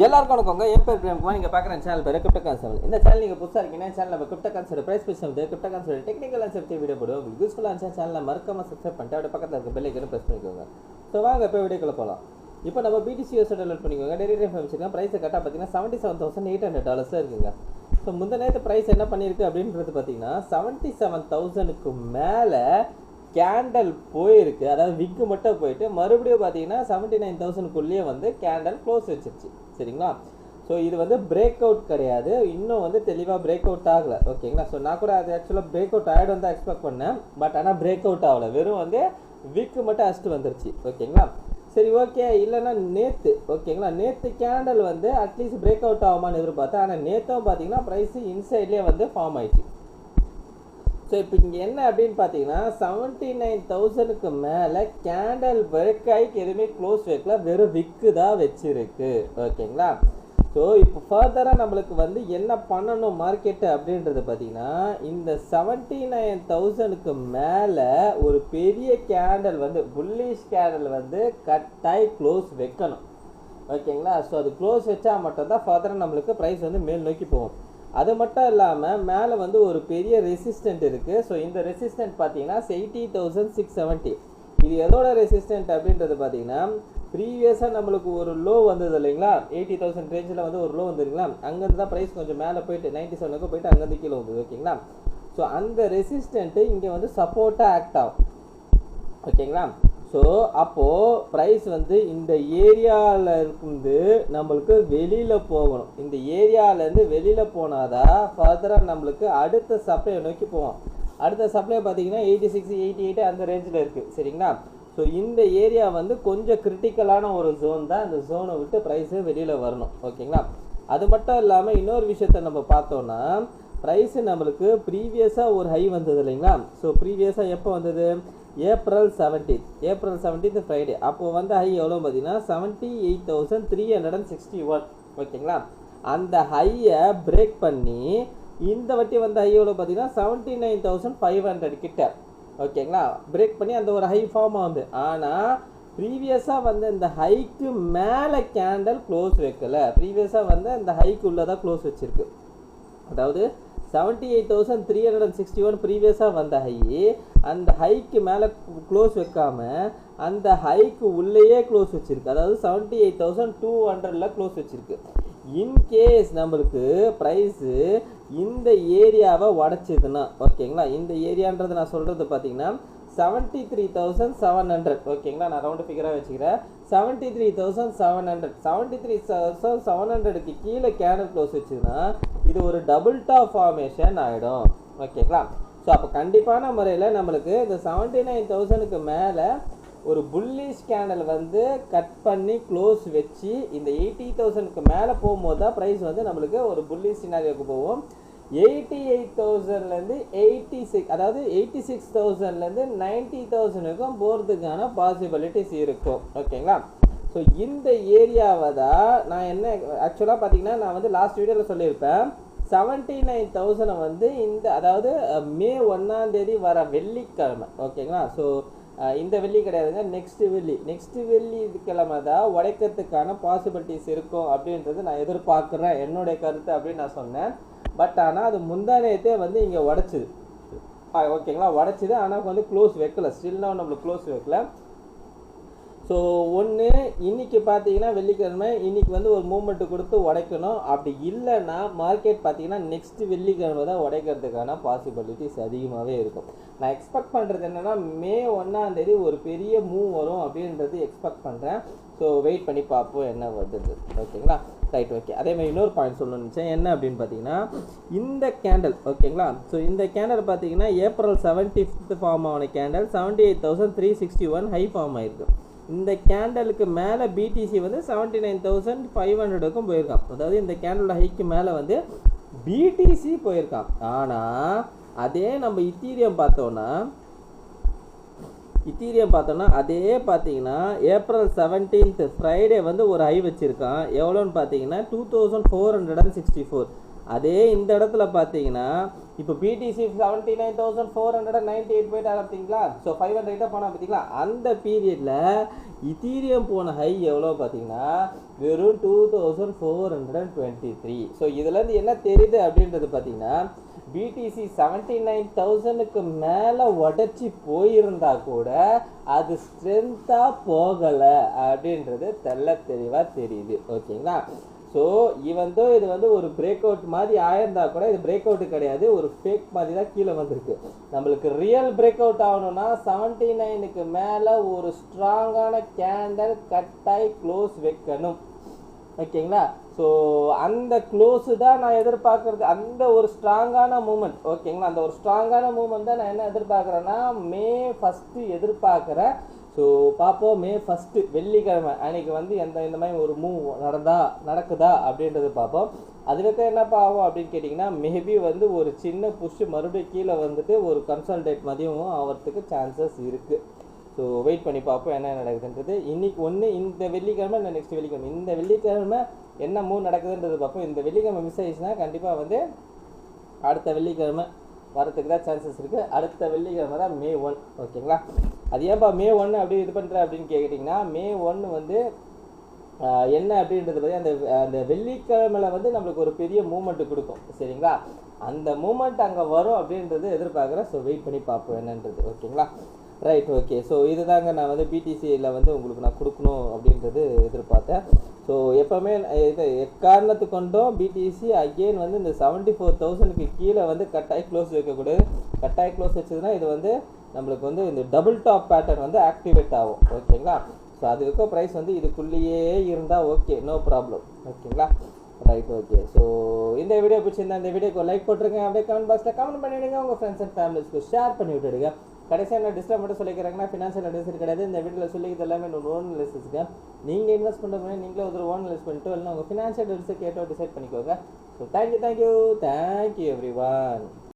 எல்லாருக்கும் வணக்கங்க. என் பேர் பிரேம்குமார். நீங்கள் பார்க்குற சேனல் பேர் கிரிப்டோ கான்செப்ட். இந்த சேனல் நீங்கள் புதுசாக இருக்கீங்கன்னா சேனல் நம்ம கிரிப்டோ கான்செப்ட் ப்ரைஸ் பேஸ் வந்து crypto concept technical concept video போடுவோம். உங்களுக்கு யூஸ்ஃபுல்லாக இருந்துச்சா சேனலில் மறக்காம சப்ஸ்கிரைப் பண்ணிட்டு அப்படியே பக்கத்தில் இருக்க பெல் ஐக்கனை ப்ரெஸ் பண்ணிக்கோங்க. ஸோ வாங்க இப்போ வீடியோக்குள்ள போகலாம். இப்போ நம்ம BTC டவுன்லோட் பண்ணிக்கோங்க. டெய்லி ரேட் வச்சுருக்கோம். ப்ரைஸை கரெக்டாக பார்த்தீங்கன்னா $77,800 இருக்குங்க. ஸோ முந்தின நேரத்து ப்ரைஸ் என்ன பண்ணியிருக்கு அப்படின்றது பார்த்தீங்கன்னா 77,000க்கு மேலே கேண்டல் போயிருக்கு. அதாவது விக்கு மட்டும் போயிட்டு மறுபடியும் பார்த்தீங்கன்னா 79,000க்குள்ளேயே வந்து கேண்டல் க்ளோஸ் வச்சிருச்சு. சரிங்களா? ஸோ இது வந்து பிரேக் அவுட் கிடையாது, இன்னும் வந்து தெளிவாக பிரேக் அவுட் ஆகலை. ஓகேங்களா? ஸோ நான் கூட அது ஆக்சுவலாக பிரேக் அவுட் ஆகிடும் தான் எக்ஸ்பெக்ட் பண்ணேன். பட் ஆனால் பிரேக் அவுட் ஆகலை, வெறும் வந்து விக்கு மட்டும் அடிச்சுட்டு வந்துருச்சு. ஓகேங்களா? சரி, ஓகே. இல்லைன்னா நேற்று ஓகேங்களா, நேற்று கேண்டல் வந்து அட்லீஸ்ட் பிரேக் அவுட் ஆகுமான்னு எதிர்பார்த்தேன். ஆனால் நேற்றும் பார்த்தீங்கன்னா ப்ரைஸு இன்சைட்லேயே வந்து ஃபார்ம் ஆயிடுச்சு. ஸோ இப்போ இங்கே என்ன அப்படின்னு பார்த்தீங்கன்னா 79,000க்கு மேலே கேண்டல் பிரேக் ஆகிட்டு எதுவுமே க்ளோஸ் வைக்கல, வெறும் விக்கு தான் வச்சிருக்கு. ஓகேங்களா? ஸோ இப்போ ஃபர்தராக நம்மளுக்கு வந்து என்ன பண்ணணும் மார்க்கெட்டு அப்படின்றது பார்த்தீங்கன்னா இந்த 79,000க்கு மேலே ஒரு பெரிய கேண்டல் வந்து புல்லிஷ் கேண்டல் வந்து கட்டாய் க்ளோஸ் வைக்கணும். ஓகேங்களா? ஸோ அது க்ளோஸ் வச்சா மட்டும்தான் ஃபர்தராக நம்மளுக்கு ப்ரைஸ் வந்து மேல் நோக்கி போகும். அது மட்டும் இல்லாமல் மேலே வந்து ஒரு பெரிய ரெசிஸ்டன்ட் இருக்குது. ஸோ இந்த ரெசிஸ்டன்ட் பார்த்தீங்கன்னா 80,670. இது எதோட ரெசிஸ்டன்ட் அப்படின்றது பார்த்தீங்கன்னா ப்ரீவியஸாக நம்மளுக்கு ஒரு லோ வந்தது இல்லைங்களா, 80,000 ரேஞ்சில் வந்து ஒரு லோ வந்துருங்களா, அங்கேருந்து தான் ப்ரைஸ் கொஞ்சம் மேலே போயிட்டு 97க்கு போயிட்டு அங்கேருந்து கீழே வந்தது. ஓகேங்களா? ஸோ அந்த ரெசிஸ்டன்ட்டு இங்கே வந்து சப்போர்ட்டாக ஆக்ட் ஆகும். ஓகேங்களா? ஸோ அப்போது ப்ரைஸ் வந்து இந்த ஏரியாவில் இருந்து நம்மளுக்கு வெளியில் போகணும். இந்த ஏரியாவிலேருந்து வெளியில் போனாதான் ஃபர்தராக நம்மளுக்கு அடுத்த சப்ளை நோக்கி போவோம். அடுத்த சப்ளை பார்த்தீங்கன்னா 86, 88 அந்த ரேஞ்சில் இருக்குது. சரிங்களா? ஸோ இந்த ஏரியா வந்து கொஞ்சம் கிரிட்டிக்கலான ஒரு ஜோன் தான். இந்த ஜோனை விட்டு ப்ரைஸு வெளியில் வரணும். ஓகேங்களா? அது மட்டும் இல்லாமல் இன்னொரு விஷயத்த நம்ம பார்த்தோன்னா ப்ரைஸு நம்மளுக்கு ப்ரீவியஸாக ஒரு ஹை வந்தது இல்லைங்களா. ஸோ ப்ரீவியஸாக எப்போ வந்தது? April 17th Friday. அப்போது வந்து ஹை எவ்வளோ பார்த்தீங்கன்னா 78,361. ஓகேங்களா? அந்த ஹையை பிரேக் பண்ணி இந்த வட்டி வந்த ஹை எவ்வளோ பார்த்தீங்கன்னா 79,500 கிட்ட. ஓகேங்களா? பிரேக் பண்ணி அந்த ஒரு ஹை ஃபார்ம் ஆகுது. ஆனால் ப்ரீவியஸாக வந்து இந்த ஹைக்கு மேலே கேண்டல் க்ளோஸ் வைக்கல, ப்ரீவியஸாக வந்து அந்த ஹைக்கு உள்ளதாக க்ளோஸ் வச்சுருக்கு. அதாவது 78,361 ப்ரீவியஸாக வந்த ஹை, அந்த ஹைக்கு மேலே க்ளோஸ் வைக்காம அந்த ஹைக்கு உள்ளேயே க்ளோஸ் வச்சுருக்கு. அதாவது 78,200ல் க்ளோஸ் வச்சுருக்கு. இன்கேஸ் நம்மளுக்கு ப்ரைஸு இந்த ஏரியாவை உடச்சிதுன்னா, ஓகேங்களா, இந்த ஏரியான்றது நான் சொல்கிறது பார்த்தீங்கன்னா 73,700. ஓகேங்களா? நான் ரவுண்டு ஃபிகராக வச்சுக்கிறேன். 73,700க்கு கீழே கேண்டல் க்ளோஸ் வச்சுன்னா இது ஒரு டபுள் டாப் ஃபார்மேஷன் ஆகிடும். ஓகேங்களா? ஸோ அப்போ கண்டிப்பான முறையில் நம்மளுக்கு இந்த 79,000க்கு மேலே ஒரு புல்லிஷ் கேண்டல் வந்து கட் பண்ணி க்ளோஸ் வச்சு இந்த 80,000க்கு மேலே போகும்போது தான் ப்ரைஸ் வந்து நம்மளுக்கு ஒரு புல்லிஷ் சினாரியோக்கு போகும். 88,000லேருந்து 86, அதாவது 86,000லேருந்து 90,000க்கும் போகிறதுக்கான பாசிபிலிட்டிஸ் இருக்கும். ஓகேங்களா? ஸோ இந்த ஏரியாவை தான் நான் என்ன ஆக்சுவலாக பார்த்தீங்கன்னா நான் வந்து லாஸ்ட் வீடியோவில் சொல்லியிருப்பேன். 79,000 வந்து இந்த அதாவது மே 1 வர வெள்ளிக்கிழமை. ஓகேங்களா? ஸோ இந்த வெள்ளி கிடையாதுங்க, நெக்ஸ்ட் வெள்ளி கிழமை தான் உடைக்கிறதுக்கான பாசிபிலிட்டிஸ் இருக்கும் அப்படின்றது நான் எதிர்பார்க்குறேன், என்னுடைய கருத்து அப்படின்னு நான் சொன்னேன். பட் ஆனால் அது முந்தானேத்தே வந்து இங்கே உடச்சிது. ஓகேங்களா? உடச்சிது. ஆனால் வந்து க்ளோஸ் வைக்கல, ஸ்டில்னால் நம்மளுக்கு க்ளோஸ் வைக்கல. ஸோ ஒன்று இன்றைக்கி பார்த்தீங்கன்னா வெள்ளிக்கிழமை, இன்றைக்கி வந்து ஒரு மூமெண்ட்டு கொடுத்து உடைக்கணும். அப்படி இல்லைன்னா மார்க்கெட் பார்த்தீங்கன்னா நெக்ஸ்ட் வெள்ளிக்கிழமை தான் உடைக்கிறதுக்கான பாசிபிலிட்டிஸ் அதிகமாகவே இருக்கும். நான் எக்ஸ்பெக்ட் பண்ணுறது என்னென்னா மே 1 ஒரு பெரிய மூவ் வரும் அப்படின்றது எக்ஸ்பெக்ட் பண்ணுறேன். ஸோ வெயிட் பண்ணி பார்ப்போம் என்ன வருது. ஓகேங்களா? Right, okay. அதே மாதிரி இன்னொரு பாயிண்ட் சொல்லணும்னு நினச்சேன். என்ன அப்படின்னு பார்த்தீங்கன்னா இந்த கேண்டல், ஓகேங்களா, ஸோ இந்த கேண்டல் பார்த்தீங்கன்னா ஏப்ரல் 17th ஃபார்ம் ஆன கேண்டல் 78,361 ஹை ஃபார்ம் ஆயிருக்கு. இந்த கேண்டலுக்கு மேலே BTC வந்து 79,500க்கும் போயிருக்கான். அதாவது இந்த கேண்டலோட ஹைக்கு மேலே வந்து BTC போயிருக்கான். ஆனால் அதே நம்ம இத்தீரியம் பார்த்தோன்னா அதே பார்த்தீங்கன்னா ஏப்ரல் 17th ஃப்ரைடே வந்து ஒரு ஹை வச்சுருக்கான். எவ்வளோன்னு பார்த்தீங்கன்னா 2,464. அதே இந்த இடத்துல பார்த்தீங்கன்னா இப்போ பிடிசி 79,498 போயிட்டு பார்த்தீங்களா. ஸோ 500 போனால் பார்த்தீங்களா, அந்த பீரியடில் இத்தீரியம் போன ஹை எவ்வளோ பார்த்தீங்கன்னா வெறும் 2423. ஸோ இதுலேருந்து என்ன தெரியுது அப்படின்றது பார்த்தீங்கன்னா பிடிசி 79,000க்கு மேலே உடச்சி போயிருந்தா கூட அது ஸ்ட்ரென்த்தாக போகலை அப்படின்றது தெளிவாக தெரியுது. ஓகேங்களா. ஸோ இது வந்து ஒரு பிரேக் அவுட் மாதிரி ஆயிருந்தா கூட இது பிரேக் அவுட்டு கிடையாது, ஒரு ஃபேக் மாதிரி தான் கீழே வந்திருக்கு. நம்மளுக்கு ரியல் பிரேக் அவுட் ஆகணும்னா 79க்கு மேலே ஒரு ஸ்ட்ராங்கான கேண்டல் கட்டாய் க்ளோஸ் வைக்கணும். ஓகேங்களா. ஸோ அந்த க்ளோஸு தான் நான் எதிர்பார்க்குறது, அந்த ஒரு ஸ்ட்ராங்கான மூமெண்ட். ஓகேங்களா. அந்த ஒரு ஸ்ட்ராங்கான மூமெண்ட் தான் நான் என்ன எதிர்பார்க்குறேன்னா மே 1 எதிர்பார்க்குறேன். ஸோ பார்ப்போம் மே 1 வெள்ளிக்கிழமை அன்றைக்கி வந்து இந்த மாதிரி ஒரு மூவ் நடக்குதா அப்படின்றது பார்ப்போம். அதுக்கு என்னப்பா ஆகும் அப்படின்னு கேட்டிங்கன்னா மேபி வந்து ஒரு சின்ன புஷ் மறுபடியும் கீழே வந்துட்டு ஒரு கன்சல்டேட் மதியமும் ஆகிறதுக்கு சான்சஸ் இருக்குது. ஸோ வெயிட் பண்ணி பார்ப்போம் என்ன நடக்குதுன்றது. இன்றைக்கி இந்த வெள்ளிக்கிழமை இல்லை நெக்ஸ்ட் வெள்ளிக்கிழமை, இந்த வெள்ளிக்கிழமை என்ன மூவ் நடக்குதுன்றது பார்ப்போம். இந்த வெள்ளிக்கிழமை மிஸ் ஆயிடுச்சுன்னா கண்டிப்பாக வந்து அடுத்த வெள்ளிக்கிழமை வரத்துக்கு தான் சான்சஸ் இருக்குது. அடுத்த வெள்ளிக்கிழமை தான் மே 1. ஓகேங்களா. அது ஏன்ப்பா மே 1 அப்படி இது பண்ணுற அப்படின்னு கேட்டிங்கன்னா மே 1 வந்து என்ன அப்படின்றது பற்றி அந்த வெள்ளிக்கிழமையில் வந்து நம்மளுக்கு ஒரு பெரிய மூமெண்ட்டு கொடுக்கும். சரிங்களா. அந்த மூமெண்ட் அங்கே வரும் அப்படின்றது எதிர்பார்க்குறேன். ஸோ வெயிட் பண்ணி பார்ப்போம் என்னன்றது. ஓகேங்களா. ரைட். ஓகே. ஸோ இதுதாங்க நான் வந்து பிடிசியில் வந்து உங்களுக்கு நான் கொடுக்கணும் அப்படின்றது எதிர்பார்த்தேன். ஸோ எப்போவுமே இது எக்காரணத்து கொண்டும் பிடிசி அகெயின் வந்து இந்த 74,000க்கு கீழே வந்து கட்டாய் க்ளோஸ் வைக்கக்கூடாது. கட்டாய் க்ளோஸ் வச்சதுன்னா இது வந்து நம்மளுக்கு வந்து இந்த டபுள் டாப் பேட்டர்ன் வந்து ஆக்டிவேட் ஆகும். ஓகேங்களா. ஸோ அதுக்கு ப்ரைஸ் வந்து இதுக்குள்ளேயே இருந்தால் ஓகே, நோ ப்ராப்ளம். ஓகேங்களா. ரைட். ஓகே. ஸோ இந்த வீடியோ பிடிச்சிருந்தா இந்த வீடியோக்கு லைக் போட்டுருங்க, அப்படியே கமெண்ட் பாக்ஸில் கமெண்ட் பண்ணிவிடுங்க, உங்கள் ஃப்ரெண்ட்ஸ் அண்ட் ஃபேமிலிஸ்க்கு ஷேர் பண்ணி விட்டுடுங்க. கடைசியாக என்ன டிஸ்டர்ப் மட்டும் சொல்லிக்கிறாங்கன்னா ஃபினான்ஷியல் அட்வைசர் கிடையாது. இந்த வீடியோவில் சொல்லிக்கிறது எல்லாமே ஓன் அனாலிசிஸ்க்கு. நீங்கள் இன்வெஸ்ட் பண்ணுற போது நீங்களே ஒரு ஓன் அனாலிஸ் பண்ணிட்டு இல்லைனா உங்கள் ஃபினான்ஷியல் அட்வைசர் கேட்டோ டிசைட் பண்ணிக்கோங்க. So thank you every one.